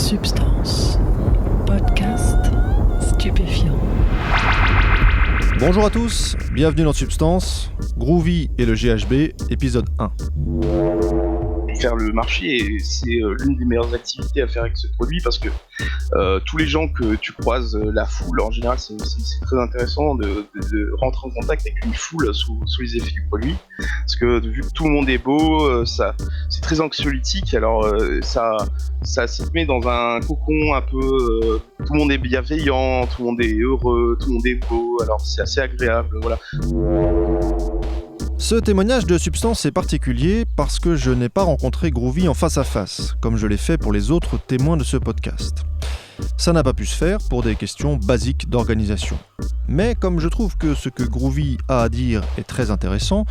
Substance, podcast stupéfiant. Bonjour à tous, bienvenue dans Substance, Groovy et le GHB, épisode 1. Faire le marché, c'est l'une des meilleures activités à faire avec ce produit parce que tous les gens que tu croises, la foule, en général, c'est très intéressant de rentrer en contact avec une foule sous les effets du produit. Parce que vu que tout le monde est beau, c'est très anxiolytique, alors ça te met dans un cocon un peu... tout le monde est bienveillant, tout le monde est heureux, tout le monde est beau, alors c'est assez agréable, voilà. Ce témoignage de Substance est particulier parce que je n'ai pas rencontré Groovy en face à face, comme je l'ai fait pour les autres témoins de ce podcast. Ça n'a pas pu se faire pour des questions basiques d'organisation. Mais comme je trouve que ce que Groovy a à dire est très intéressant,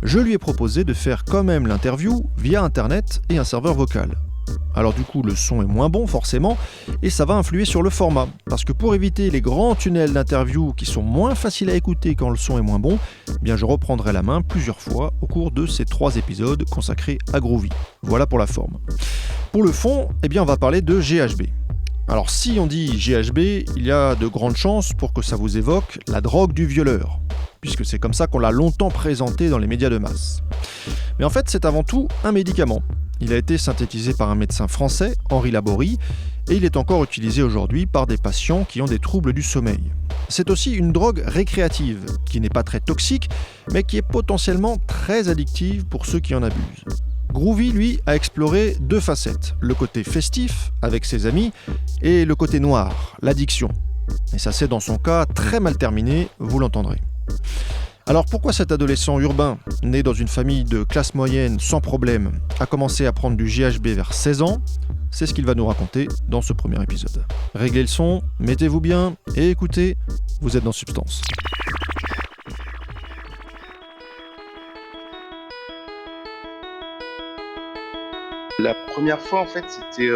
je lui ai proposé de faire quand même l'interview via internet et un serveur vocal. Alors du coup, le son est moins bon forcément, et ça va influer sur le format. Parce que pour éviter les grands tunnels d'interview qui sont moins faciles à écouter quand le son est moins bon, eh bien je reprendrai la main plusieurs fois au cours de ces 3 épisodes consacrés à Groovy. Voilà pour la forme. Pour le fond, eh bien on va parler de GHB. Alors si on dit GHB, il y a de grandes chances pour que ça vous évoque la drogue du violeur, puisque c'est comme ça qu'on l'a longtemps présenté dans les médias de masse. Mais en fait, c'est avant tout un médicament. Il a été synthétisé par un médecin français, Henri Laborie, et il est encore utilisé aujourd'hui par des patients qui ont des troubles du sommeil. C'est aussi une drogue récréative, qui n'est pas très toxique, mais qui est potentiellement très addictive pour ceux qui en abusent. Groovy, lui, a exploré 2 facettes, le côté festif, avec ses amis, et le côté noir, l'addiction. Et ça s'est dans son cas très mal terminé, vous l'entendrez. Alors pourquoi cet adolescent urbain, né dans une famille de classe moyenne sans problème, a commencé à prendre du GHB vers 16 ans ? C'est ce qu'il va nous raconter dans ce premier épisode. Réglez le son, mettez-vous bien et écoutez, vous êtes dans Substance. La première fois, en fait, c'était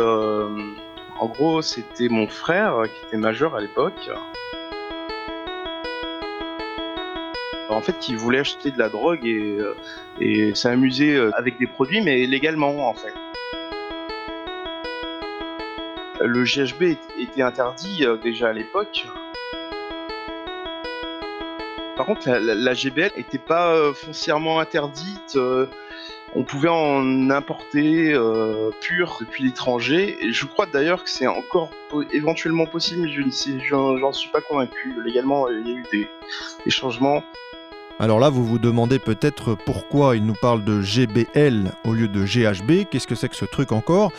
mon frère qui était majeur à l'époque. En fait, qui voulait acheter de la drogue et s'amuser avec des produits, mais légalement, en fait. Le GHB était interdit déjà à l'époque. Par contre, la GBL n'était pas foncièrement interdite. On pouvait en importer pur depuis l'étranger. Et je crois d'ailleurs que c'est encore éventuellement possible, mais j'en suis pas convaincu. Légalement, il y a eu des changements. Alors là, vous vous demandez peut-être pourquoi il nous parle de GBL au lieu de GHB. Qu'est-ce que c'est que ce truc encore ?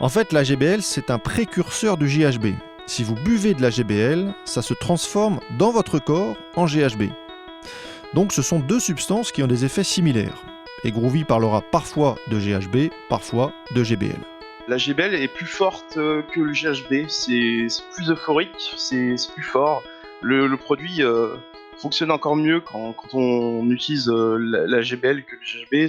En fait, la GBL, c'est un précurseur du GHB. Si vous buvez de la GBL, ça se transforme dans votre corps en GHB. Donc ce sont 2 substances qui ont des effets similaires. Et Groovy parlera parfois de GHB, parfois de GBL. La GBL est plus forte que le GHB, c'est plus euphorique, c'est plus fort. Le produit fonctionne encore mieux quand on utilise la GBL que le GHB,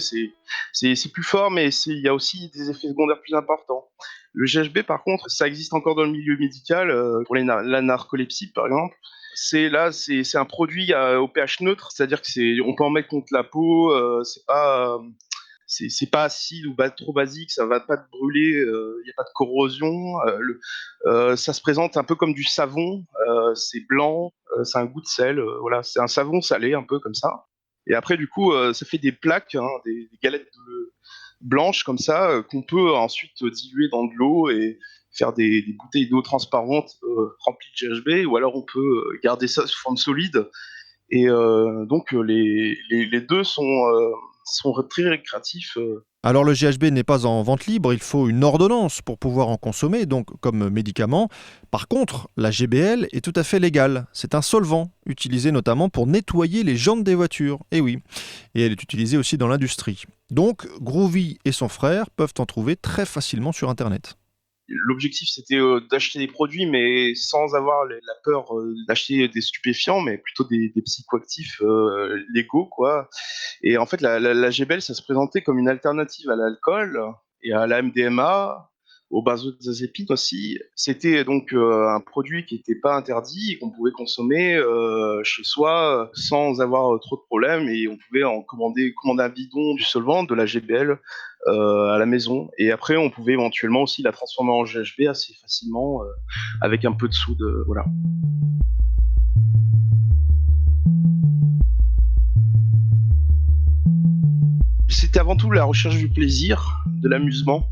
c'est plus fort, mais il y a aussi des effets secondaires plus importants. Le GHB, par contre, ça existe encore dans le milieu médical, pour la narcolepsie par exemple. C'est un produit au pH neutre, c'est-à-dire on peut en mettre contre la peau, c'est pas acide ou trop basique, ça va pas te brûler, il y a pas de corrosion. Ça se présente un peu comme du savon, c'est blanc, c'est un goût de sel, voilà, c'est un savon salé un peu comme ça. Et après du coup, ça fait des plaques, hein, des galettes blanches comme ça, qu'on peut ensuite diluer dans de l'eau et faire des bouteilles d'eau transparentes remplies de GHB, ou alors on peut garder ça sous forme solide. Et donc les deux sont très récréatifs. Alors le GHB n'est pas en vente libre, il faut une ordonnance pour pouvoir en consommer, donc comme médicament. Par contre, la GBL est tout à fait légale. C'est un solvant, utilisé notamment pour nettoyer les jantes des voitures. Et oui, et elle est utilisée aussi dans l'industrie. Donc Groovy et son frère peuvent en trouver très facilement sur Internet. L'objectif, c'était d'acheter des produits, mais sans avoir la peur d'acheter des stupéfiants, mais plutôt des psychoactifs légaux, quoi. Et en fait, la GBL, ça se présentait comme une alternative à l'alcool et à la MDMA, aux benzodiazépines aussi. C'était donc un produit qui n'était pas interdit et qu'on pouvait consommer chez soi sans avoir trop de problèmes, et on pouvait commander un bidon du solvant, de la GBL, à la maison. Et après, on pouvait éventuellement aussi la transformer en GHB assez facilement avec un peu de soude, voilà. C'était avant tout la recherche du plaisir, de l'amusement.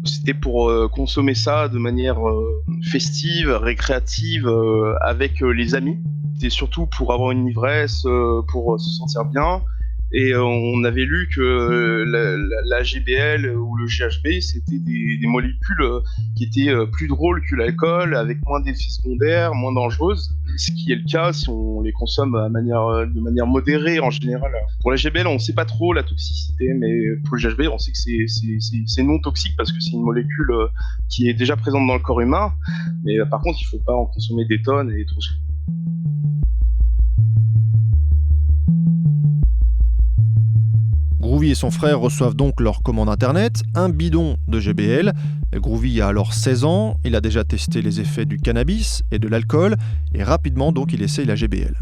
C'était pour consommer ça de manière festive, récréative, avec les amis. C'était surtout pour avoir une ivresse, pour se sentir bien. Et on avait lu que la GBL ou le GHB, c'était des molécules qui étaient plus drôles que l'alcool, avec moins d'effets secondaires, moins dangereuses. Ce qui est le cas si on les consomme de manière modérée en général. Pour la GBL, on ne sait pas trop la toxicité, mais pour le GHB, on sait que c'est non toxique parce que c'est une molécule qui est déjà présente dans le corps humain. Mais par contre, il ne faut pas en consommer des tonnes et trop souvent. Groovy et son frère reçoivent donc leur commande internet, un bidon de GBL. Groovy a alors 16 ans, il a déjà testé les effets du cannabis et de l'alcool, et rapidement donc il essaye la GBL.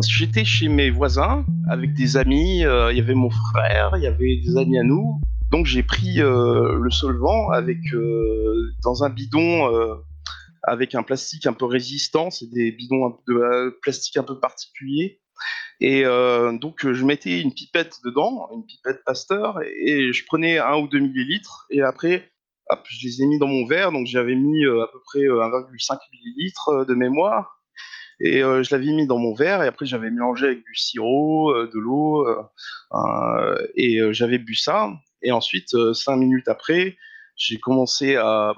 J'étais chez mes voisins avec des amis, il y avait mon frère, il y avait des amis à nous. Donc j'ai pris le solvant dans un bidon avec un plastique un peu résistant, c'est des bidons de plastique un peu particuliers. Et donc je mettais une pipette dedans, une pipette Pasteur, et je prenais 1 ou 2 millilitres, et après, hop, je les ai mis dans mon verre, donc j'avais mis à peu près 1,5 millilitres de mémoire, et je l'avais mis dans mon verre, et après j'avais mélangé avec du sirop, de l'eau, et j'avais bu ça, et ensuite, 5 minutes après, j'ai commencé à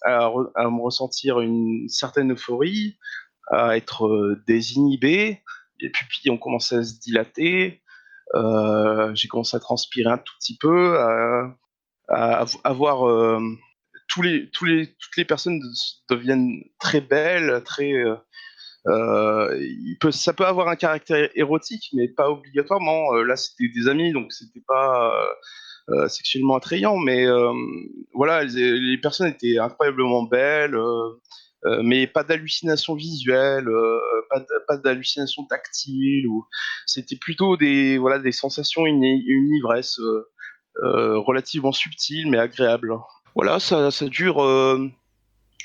me ressentir une certaine euphorie, à être désinhibé. Les pupilles ont commencé à se dilater. J'ai commencé à transpirer un tout petit peu, à voir toutes les personnes deviennent très belles, très. Ça peut avoir un caractère érotique, mais pas obligatoirement. Là, c'était des amis, donc c'était pas sexuellement attrayant, mais voilà, les personnes étaient incroyablement belles. Mais pas d'hallucination visuelle, pas d'hallucination tactile. C'était plutôt des sensations, une ivresse relativement subtile mais agréable. Voilà, ça dure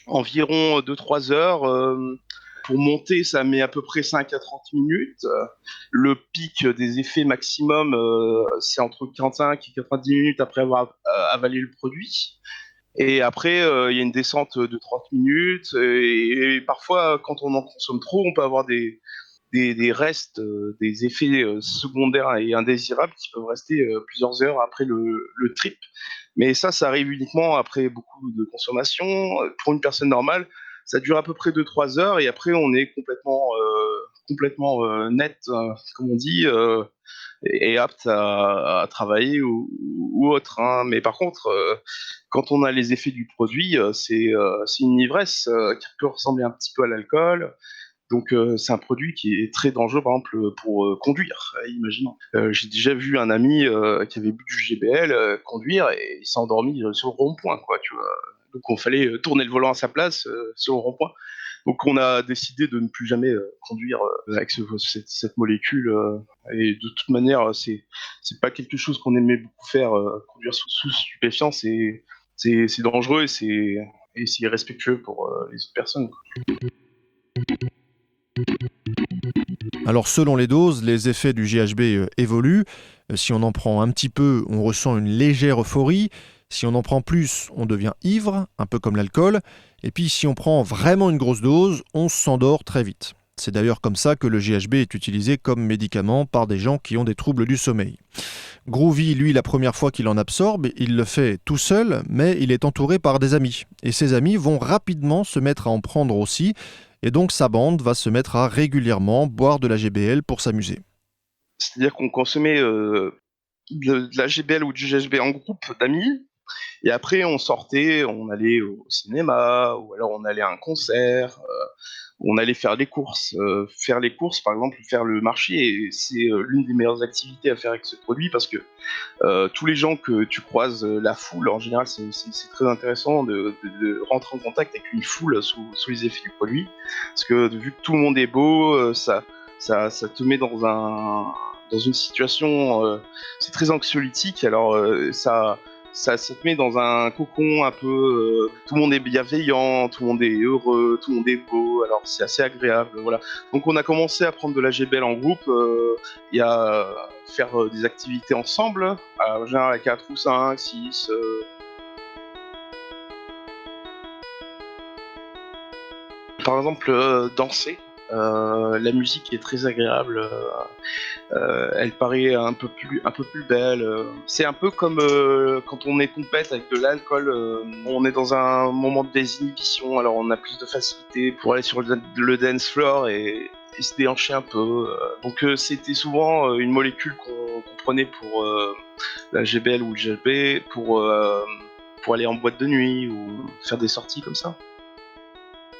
environ 2-3 heures. Pour monter, ça met à peu près 5 à 30 minutes. Le pic des effets maximum, c'est entre 45 et 90 minutes après avoir avalé le produit. Et après, il y a une descente de 30 minutes. Et parfois, quand on en consomme trop, on peut avoir des restes, des effets secondaires et indésirables qui peuvent rester plusieurs heures après le trip. Mais ça arrive uniquement après beaucoup de consommation. Pour une personne normale, ça dure à peu près 2-3 heures, et après, on est complètement net, comme on dit, et apte à travailler ou autre. Hein. Mais par contre, quand on a les effets du produit, c'est une ivresse qui peut ressembler un petit peu à l'alcool. Donc c'est un produit qui est très dangereux, par exemple, pour conduire, imaginons. J'ai déjà vu un ami qui avait bu du GBL conduire, et il s'est endormi sur le rond-point, quoi, tu vois. Donc il fallait tourner le volant à sa place sur le rond-point. Donc on a décidé de ne plus jamais conduire avec cette molécule. Et de toute manière, c'est pas quelque chose qu'on aimait beaucoup faire. Conduire sous stupéfiants, c'est dangereux, et c'est irrespectueux pour les autres personnes, quoi. Alors selon les doses, les effets du GHB évoluent. Si on en prend un petit peu, on ressent une légère euphorie. Si on en prend plus, on devient ivre, un peu comme l'alcool. Et puis si on prend vraiment une grosse dose, on s'endort très vite. C'est d'ailleurs comme ça que le GHB est utilisé comme médicament par des gens qui ont des troubles du sommeil. Groovy, lui, la première fois qu'il en absorbe, il le fait tout seul, mais il est entouré par des amis. Et ses amis vont rapidement se mettre à en prendre aussi. Et donc sa bande va se mettre à régulièrement boire de la GBL pour s'amuser. C'est-à-dire qu'on consommait de la GBL ou du GHB en groupe d'amis, et après on sortait, on allait au cinéma, ou alors on allait à un concert, on allait faire les courses. Faire les courses, par exemple, faire le marché, et c'est l'une des meilleures activités à faire avec ce produit parce que tous les gens que tu croises, la foule, en général, c'est très intéressant de rentrer en contact avec une foule sous les effets du produit. Parce que vu que tout le monde est beau, ça te met dans une situation, c'est très anxiolytique, alors ça te met dans un cocon un peu. Tout le monde est bienveillant, tout le monde est heureux, tout le monde est beau, alors c'est assez agréable. Voilà. Donc on a commencé à prendre de la GBL en groupe. Il y a faire des activités ensemble, en général à 4 ou 5, 6. Par exemple, danser. La musique est très agréable, elle paraît un peu plus belle. C'est un peu comme quand on est compète avec de l'alcool, on est dans un moment de désinhibition, alors on a plus de facilité pour aller sur le dance floor et se déhancher un peu. Donc c'était souvent une molécule qu'on prenait pour la GBL ou le GLP pour aller en boîte de nuit ou faire des sorties comme ça.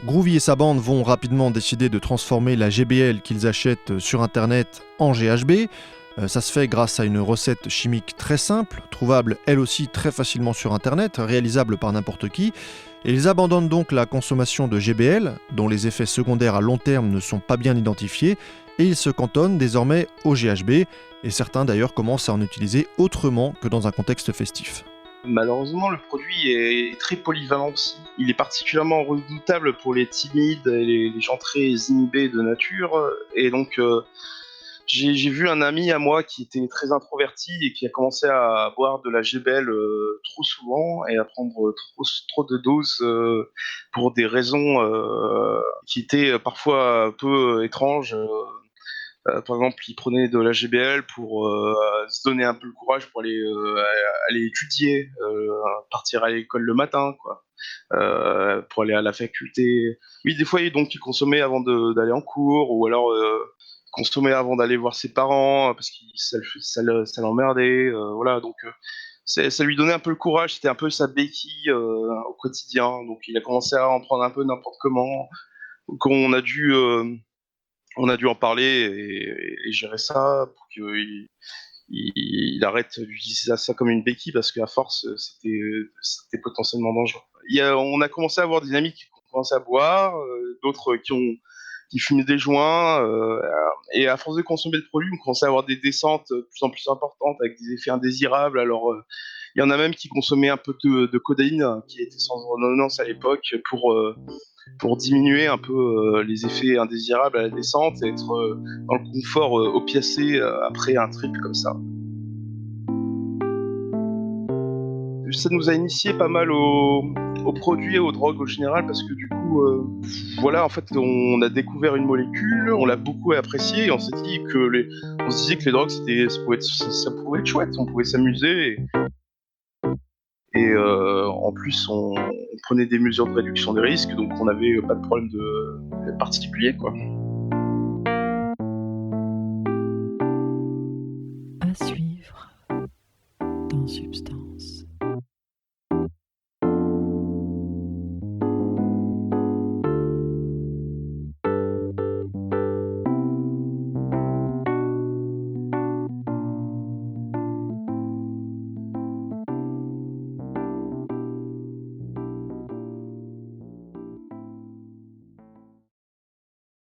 Groovy et sa bande vont rapidement décider de transformer la GBL qu'ils achètent sur internet en GHB. Ça se fait grâce à une recette chimique très simple, trouvable elle aussi très facilement sur internet, réalisable par n'importe qui. Et ils abandonnent donc la consommation de GBL, dont les effets secondaires à long terme ne sont pas bien identifiés, et ils se cantonnent désormais au GHB, et certains d'ailleurs commencent à en utiliser autrement que dans un contexte festif. Malheureusement, le produit est très polyvalent aussi. Il est particulièrement redoutable pour les timides et les gens très inhibés de nature. Et donc, j'ai vu un ami à moi qui était très introverti et qui a commencé à boire de la GBL trop souvent et à prendre trop de doses pour des raisons qui étaient parfois un peu étranges. Par exemple, il prenait de la GBL pour se donner un peu le courage pour aller étudier, partir à l'école le matin, quoi, pour aller à la faculté. Oui, des fois, donc, il consommait avant d'aller en cours, ou alors consommait avant d'aller voir ses parents, parce que ça l'emmerdait. Voilà, donc ça lui donnait un peu le courage, c'était un peu sa béquille au quotidien. Donc il a commencé à en prendre un peu n'importe comment. Donc on a dû en parler et gérer ça pour qu'il il arrête d'utiliser ça comme une béquille parce qu'à force, c'était potentiellement dangereux. On a commencé à avoir des amis qui ont commencé à boire, d'autres qui fumaient des joints, et à force de consommer le produit, on commençait à avoir des descentes de plus en plus importantes avec des effets indésirables. Alors, il y en a même qui consommaient un peu de codéine, qui était sans ordonnance à l'époque, pour diminuer un peu les effets indésirables à la descente et être dans le confort opiacé après un trip comme ça. Ça nous a initié pas mal aux produits et aux drogues au général parce que du coup, voilà, en fait, on a découvert une molécule, on l'a beaucoup appréciée et on s'est dit on se disait que les drogues, ça pouvait être chouette, on pouvait s'amuser et en plus, on prenait des mesures de réduction des risques, donc on n'avait pas de problème particulier, quoi.